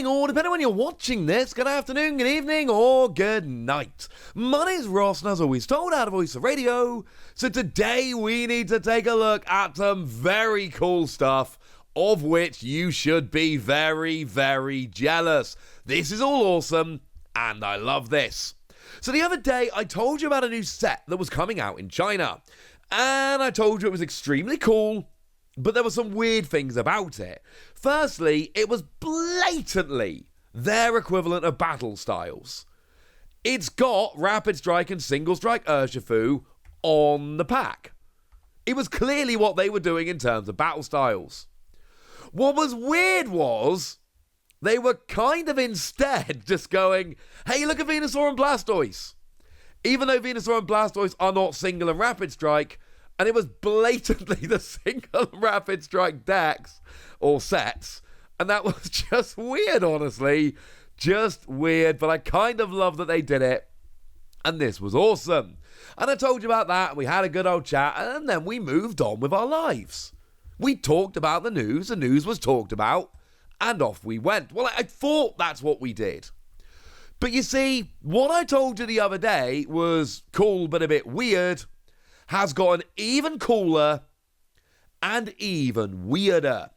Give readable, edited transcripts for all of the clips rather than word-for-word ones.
morning, or depending on when you're watching this, good afternoon, good evening, or good night. My name's Ross, and as always, told out of Voice of Radio. So today we need to take a look at some very cool stuff, of which you should be very, very jealous. This is all awesome, and I love this. So the other day, I told you about a new set that was coming out in China, and I told you it was extremely cool, but there were some weird things about it. Firstly, it was blatantly their equivalent of battle styles. It's got Rapid Strike and Single Strike Urshifu on the pack. It was clearly what they were doing in terms of battle styles. What was weird was they were kind of instead just going, hey, look at Venusaur and Blastoise. Even though Venusaur and Blastoise are not Single and Rapid Strike, and it was blatantly the Single Rapid Strike decks or sets. And that was just weird, honestly. Just weird. But I kind of love that they did it. And this was awesome. And I told you about that. And we had a good old chat. And then we moved on with our lives. We talked about the news. The news was talked about. And off we went. Well, I thought that's what we did. But you see, what I told you the other day was cool but a bit weird, has gotten even cooler and even weirder.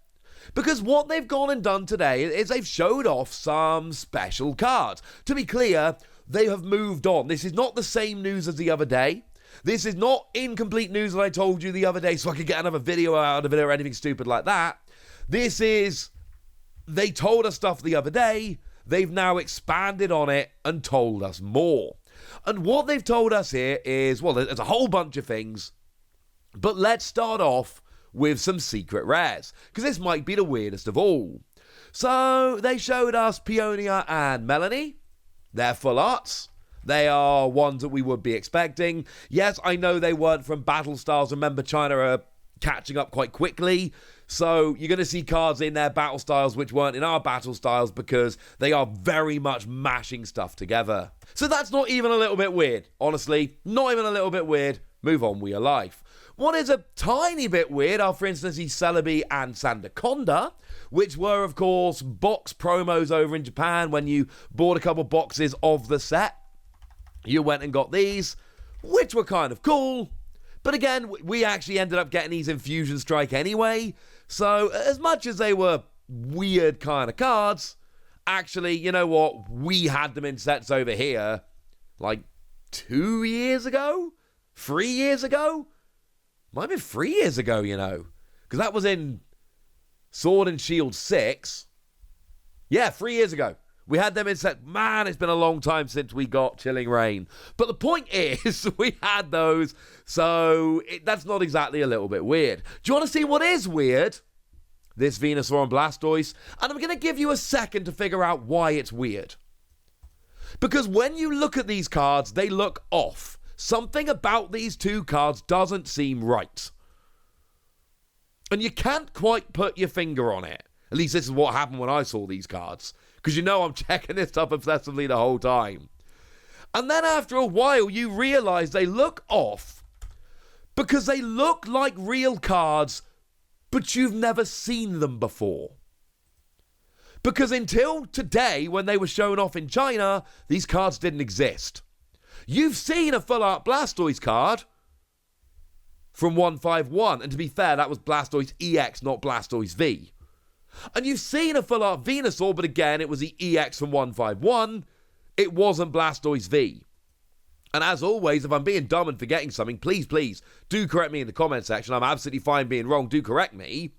Because what they've gone and done today is they've showed off some special cards. To be clear, they have moved on. This is not the same news as the other day. This is not incomplete news that I told you the other day so I could get another video out of it or anything stupid like that. This is, they told us stuff the other day. They've now expanded on it and told us more. And what they've told us here is, well, there's a whole bunch of things, but let's start off with some secret rares, because this might be the weirdest of all. So they showed us Peonia and Melanie. They're full arts. They are ones that we would be expecting. Yes, I know they weren't from Battle Styles. Remember, China are catching up quite quickly. So you're going to see cards in their battle styles which weren't in our battle styles because they are very much mashing stuff together. So that's not even a little bit weird. Honestly, not even a little bit weird. Move on with your life. What is a tiny bit weird are, for instance, the Celebi and Sandaconda, which were, of course, box promos over in Japan when you bought a couple boxes of the set. You went and got these, which were kind of cool. But again, we actually ended up getting these in Fusion Strike anyway. So as much as they were weird kind of cards, actually, you know what? We had them in sets over here like 2 years ago? 3 years ago? Might have been 3 years ago, you know. Because that was in Sword and Shield 6. Yeah, 3 years ago. We had them in set. Man, it's been a long time since we got Chilling Reign. But the point is, we had those, so that's not exactly a little bit weird. Do you want to see what is weird? This Venusaur and Blastoise. And I'm going to give you a second to figure out why it's weird. Because when you look at these cards, they look off. Something about these two cards doesn't seem right. And you can't quite put your finger on it. At least this is what happened when I saw these cards. Because you know I'm checking this up obsessively the whole time. And then after a while, you realise they look off because they look like real cards, but you've never seen them before. Because until today, when they were shown off in China, these cards didn't exist. You've seen a full art Blastoise card from 151, and to be fair, that was Blastoise EX, not Blastoise V. And you've seen a full art Venusaur, but again, it was the EX from 151. It wasn't Blastoise V. And as always, if I'm being dumb and forgetting something, please, do correct me in the comment section. I'm absolutely fine being wrong. Do correct me.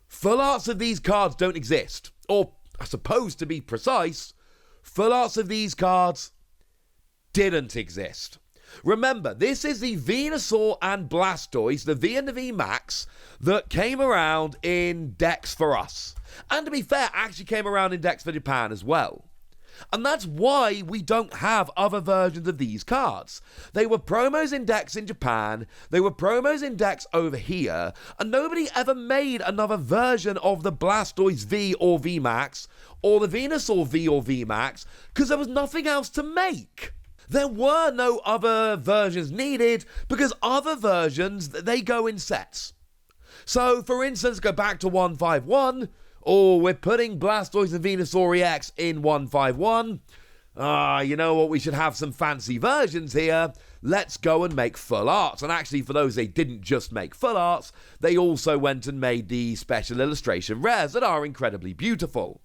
Full arts of these cards don't exist. Or, I suppose to be precise, full arts of these cards didn't exist. Remember, this is the Venusaur and Blastoise, the V and the V Max, that came around in decks for us. And to be fair, actually came around in decks for Japan as well. And that's why we don't have other versions of these cards. They were promos in decks in Japan, they were promos in decks over here, and nobody ever made another version of the Blastoise V or V Max, or the Venusaur V or V Max, because there was nothing else to make. There were no other versions needed because other versions, they go in sets. So, for instance, go back to 151 or we're putting Blastoise and Venusaur EX in 151. You know what, we should have some fancy versions here. Let's go and make full arts. And actually, for those, they didn't just make full arts, they also went and made the special illustration rares that are incredibly beautiful.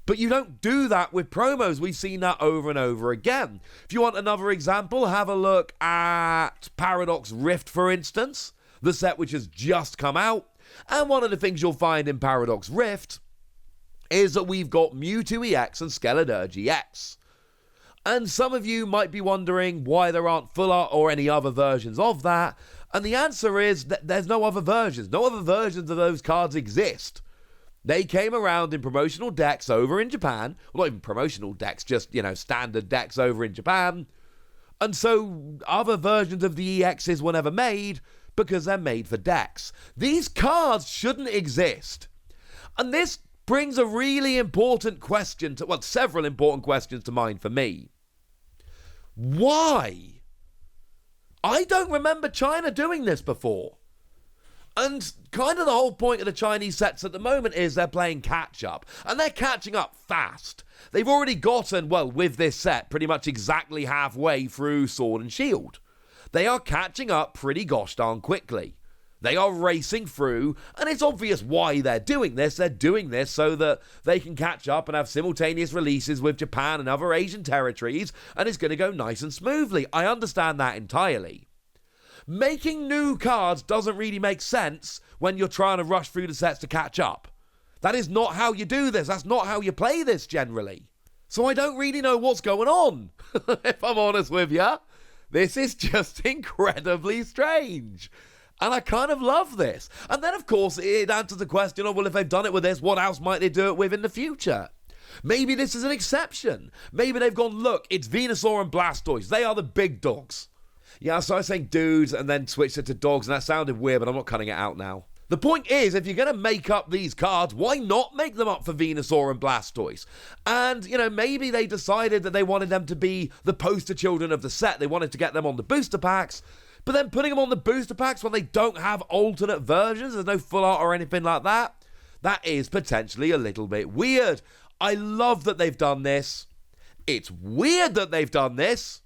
But you don't do that with promos. We've seen that over and over again. If you want another example, have a look at Paradox Rift, for instance, the set which has just come out. And one of the things you'll find in Paradox Rift is that we've got Mewtwo EX and Skeledirge EX. And some of you might be wondering why there aren't full art or any other versions of that. And the answer is that there's no other versions. No other versions of those cards exist. They came around in promotional decks over in Japan. Well, not even promotional decks, just, standard decks over in Japan. And so other versions of the EXs were never made because they're made for decks. These cards shouldn't exist. And this brings a really important question several important questions to mind for me. Why? I don't remember China doing this before. And kind of the whole point of the Chinese sets at the moment is they're playing catch up. And they're catching up fast. They've already gotten, with this set, pretty much exactly halfway through Sword and Shield. They are catching up pretty gosh darn quickly. They are racing through, and it's obvious why they're doing this. They're doing this so that they can catch up and have simultaneous releases with Japan and other Asian territories, and it's going to go nice and smoothly. I understand that entirely. Making new cards doesn't really make sense when you're trying to rush through the sets to catch up. That is not how you do this. That's not how you play this generally. So I don't really know what's going on, if I'm honest with you. This is just incredibly strange. And I kind of love this. And then, of course, it answers the question of, if they've done it with this, what else might they do it with in the future? Maybe this is an exception. Maybe they've gone, look, it's Venusaur and Blastoise. They are the big dogs. Yeah, so I was saying dudes and then switched it to dogs, and that sounded weird, but I'm not cutting it out now. The point is, if you're going to make up these cards, why not make them up for Venusaur and Blastoise? And, maybe they decided that they wanted them to be the poster children of the set. They wanted to get them on the booster packs. But then putting them on the booster packs when they don't have alternate versions, there's no full art or anything like that, that is potentially a little bit weird. I love that they've done this. It's weird that they've done this,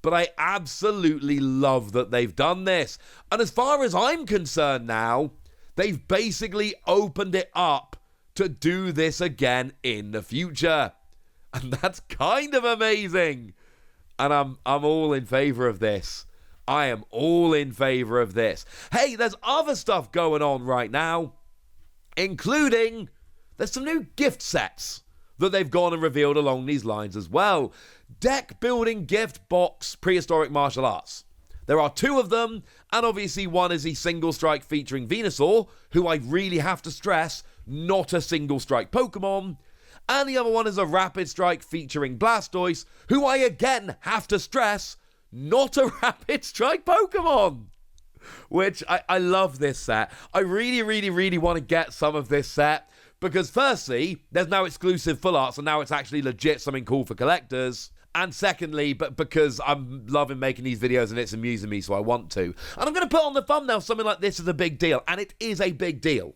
but I absolutely love that they've done this. And as far as I'm concerned now, they've basically opened it up to do this again in the future. And that's kind of amazing. And I'm all in favor of this. I am all in favor of this. Hey, there's other stuff going on right now, including there's some new gift sets that they've gone and revealed along these lines as well. Deck building gift box prehistoric martial arts. There are 2 of them, and obviously one is the single strike featuring Venusaur, who I really have to stress, not a single strike Pokemon. And the other one is a rapid strike featuring Blastoise, who I again have to stress, not a rapid strike Pokemon. Which, I love this set. I really, really, really want to get some of this set. Because firstly, there's now exclusive full arts, and now it's actually legit something cool for collectors. And secondly, but because I'm loving making these videos and it's amusing me, so I want to. And I'm going to put on the thumbnail something like this is a big deal. And it is a big deal.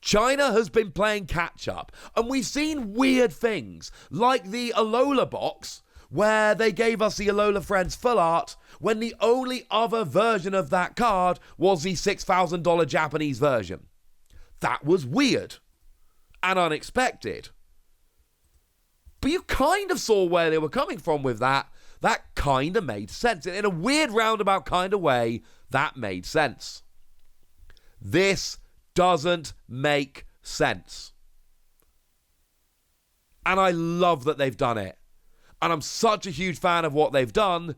China has been playing catch up. And we've seen weird things. Like the Alola box, where they gave us the Alola Friends full art when the only other version of that card was the $6,000 Japanese version. That was weird and unexpected. But you kind of saw where they were coming from with that. That kind of made sense. In a weird roundabout kind of way, that made sense. This doesn't make sense. And I love that they've done it. And I'm such a huge fan of what they've done,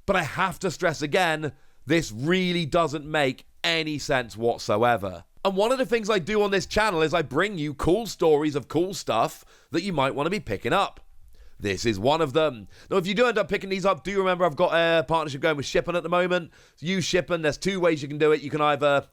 but I have to stress again, this really doesn't make any sense whatsoever. And one of the things I do on this channel is I bring you cool stories of cool stuff that you might want to be picking up. This is one of them. Now, if you do end up picking these up, do remember I've got a partnership going with Shippen at the moment. Use Shippen. There's 2 ways you can do it. You can either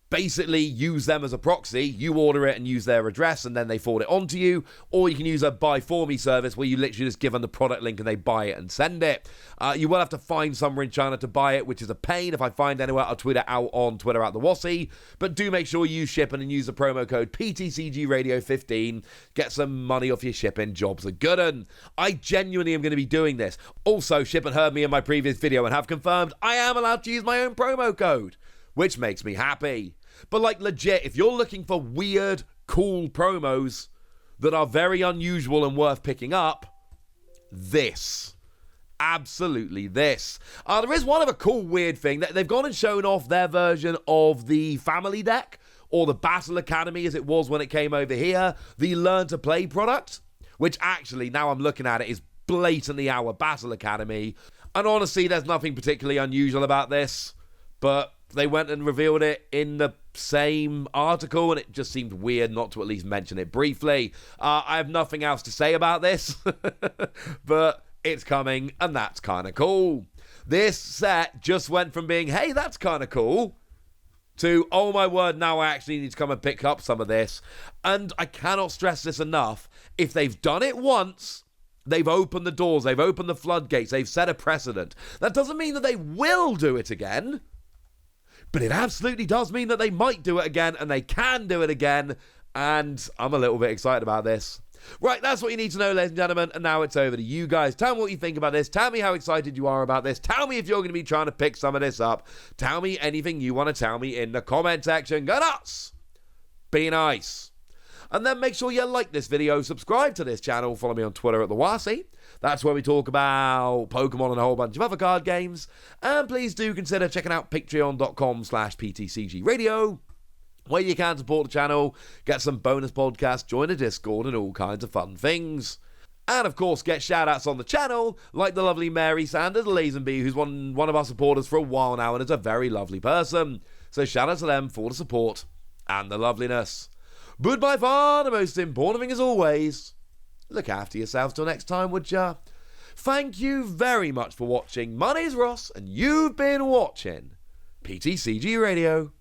basically use them as a proxy. You order it and use their address, and then they forward it on to you. Or you can use a buy for me service where you literally just give them the product link and they buy it and send it. You will have to find somewhere in China to buy it, which is a pain. If I find anywhere, I'll tweet it out on Twitter at the Wassy. But do make sure you use shipping and use the promo code PTCGRadio15. Get some money off your shipping. Jobs are good. And I genuinely am going to be doing this. Also, Shipping heard me in my previous video and have confirmed I am allowed to use my own promo code, which makes me happy. But like legit, if you're looking for weird, cool promos that are very unusual and worth picking up, this. Absolutely this. There is one other cool weird thing. They've gone and shown off their version of the family deck, or the Battle Academy as it was when it came over here, the Learn to Play product, which actually, now I'm looking at it, is blatantly our Battle Academy. And honestly, there's nothing particularly unusual about this, but they went and revealed it in the same article, and it just seemed weird not to at least mention it briefly. I have nothing else to say about this, but it's coming, and that's kind of cool. This set just went from being, hey, that's kind of cool, to, oh my word, now I actually need to come and pick up some of this. And I cannot stress this enough. If they've done it once, they've opened the doors, they've opened the floodgates, they've set a precedent. That doesn't mean that they will do it again, but it absolutely does mean that they might do it again, and they can do it again, and I'm a little bit excited about this. Right, that's what you need to know, ladies and gentlemen, and now it's over to you guys. Tell me what you think about this. Tell me how excited you are about this. Tell me if you're going to be trying to pick some of this up. Tell me anything you want to tell me in the comment section. Go nuts! Be nice. And then make sure you like this video, subscribe to this channel, follow me on Twitter at the Wassy. That's where we talk about Pokemon and a whole bunch of other card games. And please do consider checking out patreon.com/PTCGradio, where you can support the channel, get some bonus podcasts, join a Discord, and all kinds of fun things. And of course, get shout-outs on the channel, like the lovely Mary Sanders Lazenby, who's one of our supporters for a while now and is a very lovely person. So shout out to them for the support and the loveliness. But by far, the most important thing as always, look after yourselves till next time, would ya? Thank you very much for watching. My name's Ross, and you've been watching PTCG Radio.